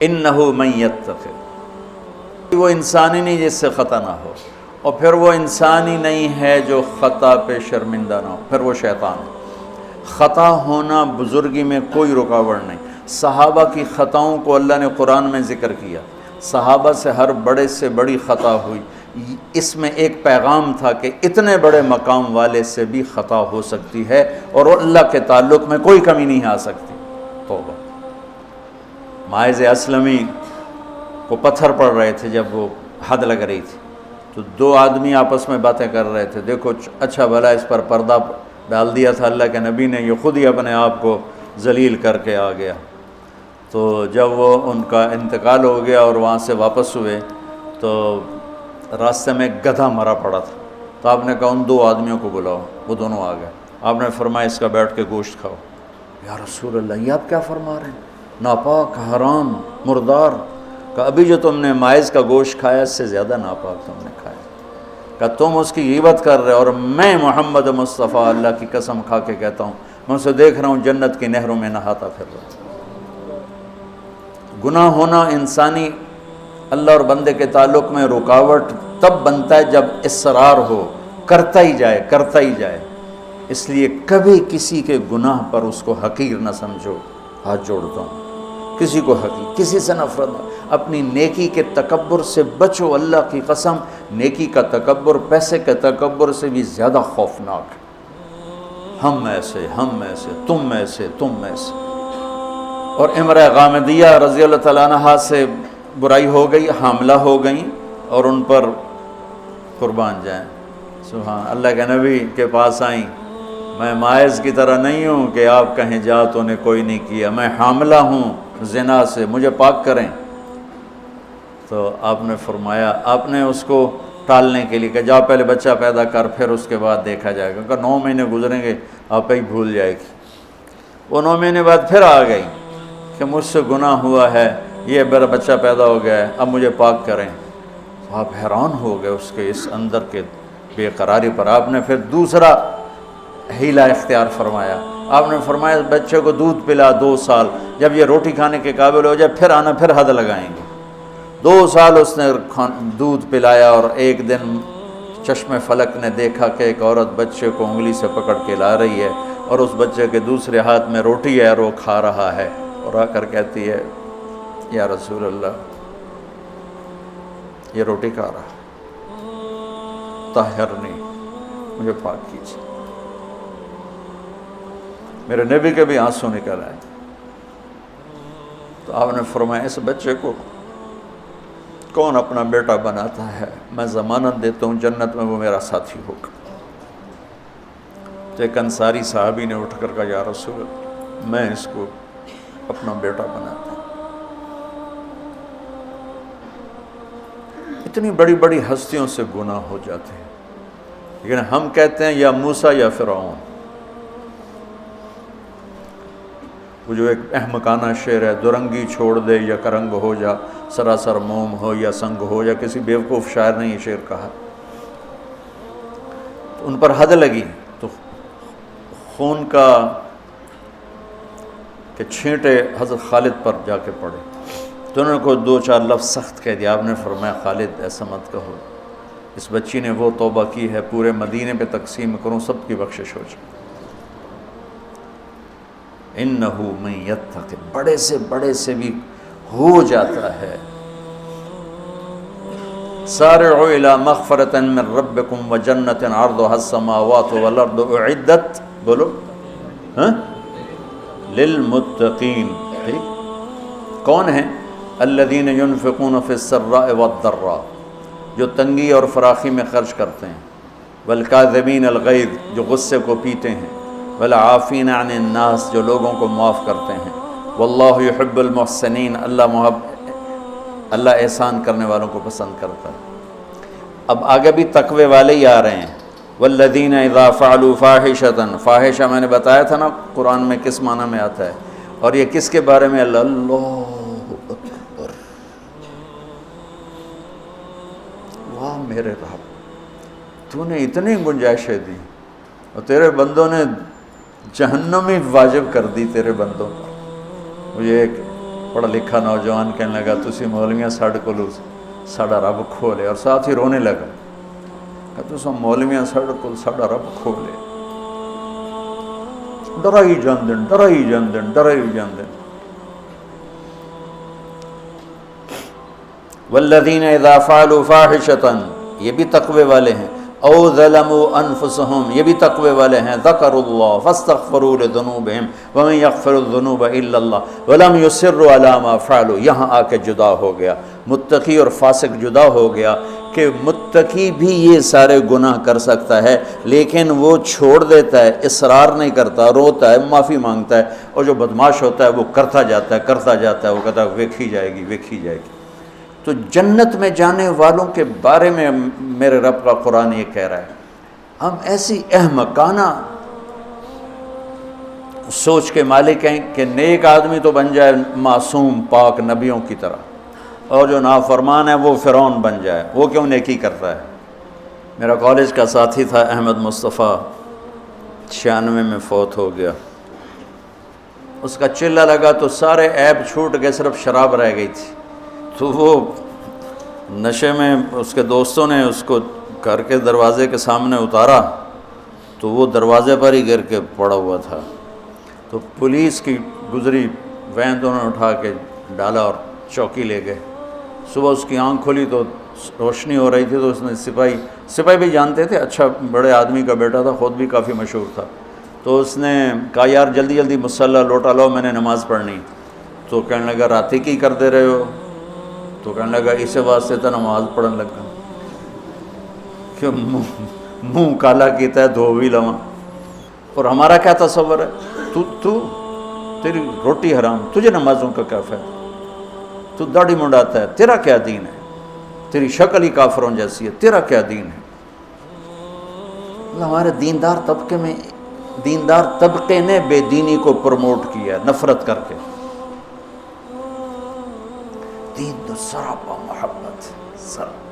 انہو من یتقی، وہ انسان ہی نہیں جس سے خطا نہ ہو، اور پھر وہ انسان ہی نہیں ہے جو خطا پہ شرمندہ نہ ہو، پھر وہ شیطان ہے۔ خطا ہونا بزرگی میں کوئی رکاوٹ نہیں۔ صحابہ کی خطاؤں کو اللہ نے قرآن میں ذکر کیا، صحابہ سے ہر بڑے سے بڑی خطا ہوئی، اس میں ایک پیغام تھا کہ اتنے بڑے مقام والے سے بھی خطا ہو سکتی ہے اور اللہ کے تعلق میں کوئی کمی نہیں آ سکتی۔ توبہ۔ ماعز اسلمی کو پتھر پڑ رہے تھے جب وہ حد لگ رہی تھی، تو دو آدمی آپس میں باتیں کر رہے تھے، دیکھو اچھا بھلا اس پر پردہ ڈال دیا تھا اللہ کے نبی نے، یہ خود ہی اپنے آپ کو ذلیل کر کے آ گیا۔ تو جب وہ ان کا انتقال ہو گیا اور وہاں سے واپس ہوئے تو راستے میں ایک گدھا مرا پڑا تھا، تو آپ نے کہا ان دو آدمیوں کو بلاؤ، وہ دونوں آ گئے۔ آپ نے فرمایا اس کا بیٹھ کے گوشت کھاؤ۔ یا رسول اللہ، یہ آپ کیا فرما رہے ہیں؟ ناپاک، حرام، مردار۔ کہ ابھی جو تم نے ماعز کا گوشت کھایا اس سے زیادہ ناپاک تم نے کھایا۔ کہ تم اس کی غیبت کر رہے، اور میں محمد مصطفیٰ اللہ کی قسم کھا کے کہتا ہوں میں اسے دیکھ رہا ہوں جنت کی نہروں میں نہاتا پھر رہا ہوں۔ گناہ ہونا انسانی اللہ اور بندے کے تعلق میں رکاوٹ تب بنتا ہے جب اصرار ہو، کرتا ہی جائے کرتا ہی جائے۔ اس لیے کبھی کسی کے گناہ پر اس کو حقیر نہ سمجھو، ہاتھ جوڑتا ہوں، کسی کو حقیر، کسی سے نفرت نہ، اپنی نیکی کے تکبر سے بچو۔ اللہ کی قسم، نیکی کا تکبر پیسے کے تکبر سے بھی زیادہ خوفناک ہے۔ ہم ایسے، ہم ایسے، تم ایسے، تم ایسے۔ اور امرأہ غامدیہ رضی اللہ تعالیٰ عنہا سے برائی ہو گئی، حاملہ ہو گئیں، اور ان پر قربان جائیں، سبحان اللہ کے نبی کے پاس آئیں، میں ماعز کی طرح نہیں ہوں کہ آپ کہیں جا تو نے کوئی نہیں کیا، میں حاملہ ہوں زنا سے، مجھے پاک کریں۔ تو آپ نے فرمایا، آپ نے اس کو ٹالنے کے لیے کہ جا پہلے بچہ پیدا کر پھر اس کے بعد دیکھا جائے گا، کہ 9 مہینے گزریں گے آپ ہی بھول جائے گی۔ وہ 9 مہینے بعد پھر آ گئی کہ مجھ سے گناہ ہوا ہے، یہ میرا بچہ پیدا ہو گیا ہے، اب مجھے پاک کریں۔ تو آپ حیران ہو گئے اس کے اس اندر کے بے قراری پر۔ آپ نے پھر دوسرا ہیلہ اختیار فرمایا، آپ نے فرمایا بچے کو دودھ پلا 2 سال، جب یہ روٹی کھانے کے قابل ہو جائے پھر آنا، پھر حد لگائیں گے۔ 2 سال اس نے دودھ پلایا، اور ایک دن چشم فلک نے دیکھا کہ ایک عورت بچے کو انگلی سے پکڑ کے لا رہی ہے، اور اس بچے کے دوسرے ہاتھ میں روٹی ہے اور وہ کھا رہا ہے، اور آ کر کہتی ہے یا رسول اللہ یہ روٹی کھا رہا ہے، طہرنی، مجھے پاک کیجیے۔ میرے نبی کے بھی آنسو نکل آئے۔ تو آپ نے فرمایا اس بچے کو کون اپنا بیٹا بناتا ہے، میں ضمانت دیتا ہوں جنت میں وہ میرا ساتھی ہوگا۔ تو ایک انصاری صحابی نے اٹھ کر کہا یا رسول اللہ میں اس کو اپنا بیٹا بناتا ہوں۔ اتنی بڑی بڑی ہستیوں سے گناہ ہو جاتے ہیں، لیکن ہم کہتے ہیں یا موسیٰ یا فرعون۔ وہ جو ایک احمقانہ شعر ہے، دورنگی چھوڑ دے یا کرنگ ہو جا، سراسر موم ہو یا سنگ ہو جا، کسی بیوقوف شاعر نے یہ شعر کہا۔ تو ان پر حد لگی تو خون کا کہ چھینٹے حضرت خالد پر جا کے پڑے، تو انہوں نے کو 2-4 لفظ سخت کہہ دیا۔ آپ نے فرمایا خالد ایسا مت کہو، اس بچی نے وہ توبہ کی ہے پورے مدینے پہ تقسیم کروں سب کی بخشش ہو جائے۔ انہو من یتق، بڑے سے بڑے سے بھی ہو جاتا ہے۔ سارعوا الی مغفرۃ من ربکم وجنۃ عرضها السماوات والارض اعدت، بولو للمتقین۔ ٹھیک، کون ہیں؟ الذین ينفقون فی السراء والضراء، جو تنگی اور فراخی میں خرچ کرتے ہیں، والکاظمین الغیظ، جو غصے کو پیتے ہیں، والعافین عن الناس، جو لوگوں کو معاف کرتے ہیں، واللہ یحب المحسنین، اللہ احسان کرنے والوں کو پسند کرتا ہے۔ اب آگے بھی تقوی والے ہی آ رہے ہیں۔ والذین اذا فعلوا فاحشۃ، فاحشہ میں نے بتایا تھا نا قرآن میں کس معنی میں آتا ہے، اور یہ کس کے بارے میں؟ اللہ اکبر، واہ میرے رب، تو نے اتنی گنجائشیں دی اور تیرے بندوں نے جہنم ہی واجب کر دی تیرے بندوں پر۔ مجھے ایک پڑھا لکھا نوجوان کہنے لگا تسی مولویاں ساڈے کولوں ساڈا رب کھولے، اور ساتھ ہی رونے لگا کہ تساں مولویاں ساڈے کول ساڈا رب کھولے، ڈرائی جاندن ڈرائی جاندن ڈرائی جاندن۔ والذین اذا فعلوا فاحشۃ، یہ بھی تقوی والے ہیں، او ظلموا انفسهم، یہ بھی تقوی والے ہیں، ذکروا اللہ فاستغفروا لذنوبہم ومن یغفر الذنوب الا اللہ ولم یصروا علی ما فعلوا۔ یہاں آ کے جدا ہو گیا، متقی اور فاسق جدا ہو گیا کہ متقی بھی یہ سارے گناہ کر سکتا ہے لیکن وہ چھوڑ دیتا ہے، اصرار نہیں کرتا، روتا ہے، معافی مانگتا ہے، اور جو بدماش ہوتا ہے وہ کرتا جاتا ہے کرتا جاتا ہے، وہ کہتا ہے ویکھی جائے گی ویکھی جائے گی۔ تو جنت میں جانے والوں کے بارے میں میرے رب کا قرآن یہ کہہ رہا ہے، ہم ایسی احمقانہ سوچ کے مالک ہیں کہ نیک آدمی تو بن جائے معصوم پاک نبیوں کی طرح، اور جو نافرمان ہے وہ فرعون بن جائے، وہ کیوں نیکی کرتا ہے۔ میرا کالج کا ساتھی تھا احمد مصطفیٰ، 96 میں فوت ہو گیا۔ اس کا چلہ لگا تو سارے عیب چھوٹ گئے، صرف شراب رہ گئی تھی، تو وہ نشے میں اس کے دوستوں نے اس کو گھر کے دروازے کے سامنے اتارا تو وہ دروازے پر ہی گر کے پڑا ہوا تھا۔ تو پولیس کی گزری وین تو انہوں نے اٹھا کے ڈالا اور چوکی لے گئے۔ صبح اس کی آنکھ کھلی تو روشنی ہو رہی تھی، تو اس نے سپاہی بھی جانتے تھے، اچھا بڑے آدمی کا بیٹا تھا، خود بھی کافی مشہور تھا، تو اس نے کہا یار جلدی جلدی مصلی لوٹا لو، میں نے نماز پڑھنی۔ تو کہنے لگا راتی کی کر دے رہے ہو؟ تو کہنے لگا اسے واسطے تو نماز پڑھن لگا کہ منہ کالا کیتا ہے دھو بھی لواں۔ اور ہمارا کیا تصور ہے، تیری روٹی حرام، تجھے نمازوں کا کیا فائدہ، تو داڑھی منڈاتا ہے، تیرا کیا دین ہے، تیری شکل ہی کافروں جیسی ہے، تیرا کیا دین ہے۔ ہمارے دیندار طبقے نے بے دینی کو پروموٹ کیا نفرت کر کے۔ دین تو سراپا محبت سراپا